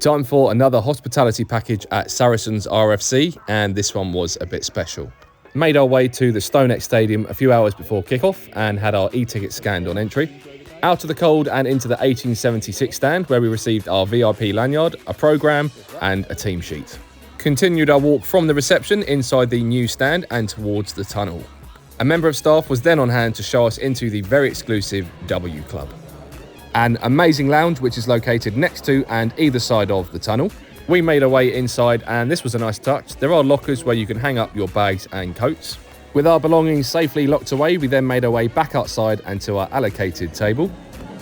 Time for another hospitality package at Saracens RFC, and this one was a bit special. Made our way to the StoneX Stadium a few hours before kickoff and had our e-ticket scanned on entry. Out of the cold and into the 1876 stand, where we received our VIP lanyard, a programme and a team sheet. Continued our walk from the reception inside the new stand and towards the tunnel. A member of staff was then on hand to show us into the very exclusive W Club. An amazing lounge which is located next to and either side of the tunnel. We made our way inside and this was a nice touch. There are lockers where you can hang up your bags and coats. With our belongings safely locked away, we then made our way back outside and to our allocated table.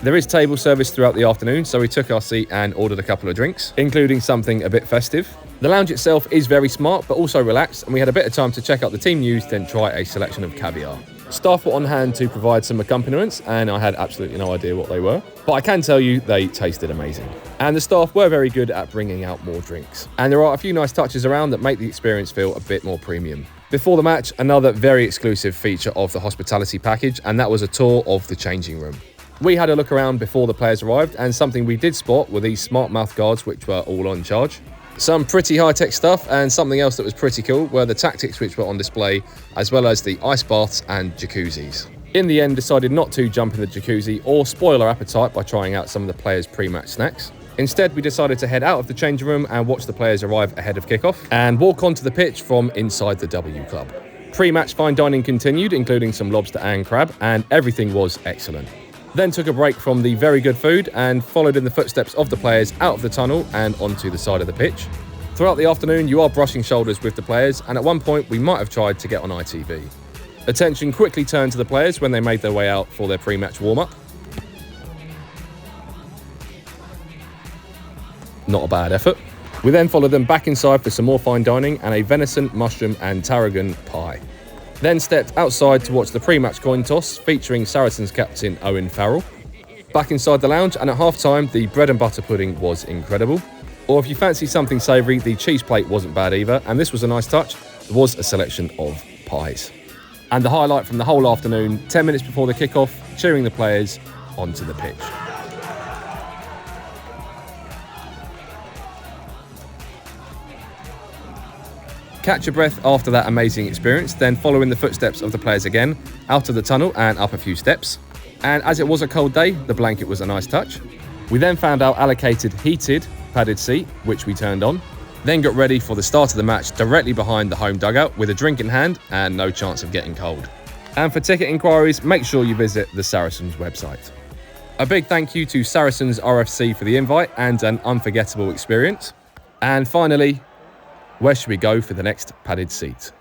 There is table service throughout the afternoon, so we took our seat and ordered a couple of drinks, including something a bit festive. The lounge itself is very smart but also relaxed, and we had a bit of time to check out the team news, then try a selection of caviar. Staff were on hand to provide some accompaniments, and I had absolutely no idea what they were. But I can tell you they tasted amazing. And the staff were very good at bringing out more drinks. And there are a few nice touches around that make the experience feel a bit more premium. Before the match, another very exclusive feature of the hospitality package, and that was a tour of the changing room. We had a look around before the players arrived, and something we did spot were these smart mouth guards which were all on charge. Some pretty high-tech stuff, and something else that was pretty cool were the tactics which were on display, as well as the ice baths and jacuzzis. In the end, decided not to jump in the jacuzzi or spoil our appetite by trying out some of the players' pre-match snacks. Instead, we decided to head out of the changing room and watch the players arrive ahead of kickoff and walk onto the pitch from inside the W Club. Pre-match fine dining continued, including some lobster and crab, and everything was excellent. Then took a break from the very good food and followed in the footsteps of the players out of the tunnel and onto the side of the pitch. Throughout the afternoon, you are brushing shoulders with the players, and at one point we might have tried to get on ITV. Attention quickly turned to the players when they made their way out for their pre-match warm-up. Not a bad effort. We then followed them back inside for some more fine dining and a venison, mushroom and tarragon pie. Then stepped outside to watch the pre-match coin toss featuring Saracens captain Owen Farrell. Back inside the lounge, and at half-time the bread and butter pudding was incredible. Or if you fancy something savoury, the cheese plate wasn't bad either, and this was a nice touch. There was a selection of pies. And the highlight from the whole afternoon, 10 minutes before the kickoff, cheering the players onto the pitch. Catch your breath after that amazing experience, then follow in the footsteps of the players again, out of the tunnel and up a few steps. And as it was a cold day, the blanket was a nice touch. We then found our allocated heated padded seat, which we turned on, then got ready for the start of the match directly behind the home dugout with a drink in hand and no chance of getting cold. And for ticket inquiries, make sure you visit the Saracens website. A big thank you to Saracens RFC for the invite and an unforgettable experience. And finally, where should we go for the next padded seat?